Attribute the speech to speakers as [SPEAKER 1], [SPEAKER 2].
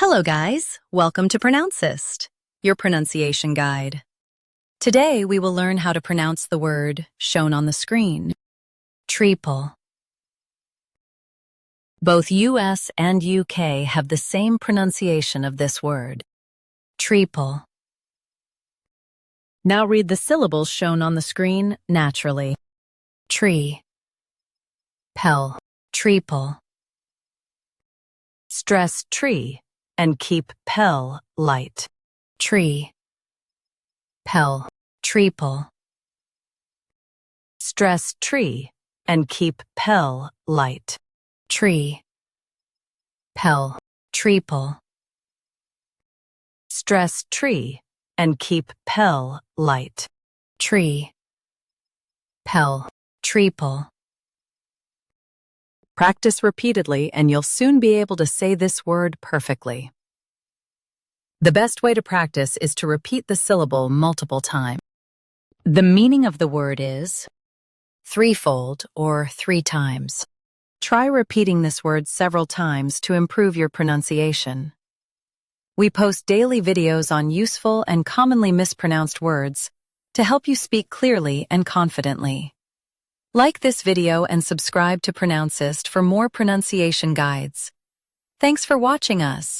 [SPEAKER 1] Hello guys, welcome to Pronouncist, your pronunciation guide. Today we will learn how to pronounce the word shown on the screen, treacle. Both US and UK have the same pronunciation of this word, treacle. Now read the syllables shown on the screen naturally. Tree, pel, treacle. Stress tree and keep pel light. Tree, pel, treacle. Stress tree and keep pel light. Tree, pel, treacle. Stress tree and keep pel light. Tree, pel, treacle. Practice repeatedly and you'll soon be able to say this word perfectly. The best way to practice is to repeat the syllable multiple times. The meaning of the word is threefold or 3 times. Try repeating this word several times to improve your pronunciation. We post daily videos on useful and commonly mispronounced words to help you speak clearly and confidently. Like this video and subscribe to Pronouncist for more pronunciation guides. Thanks for watching us.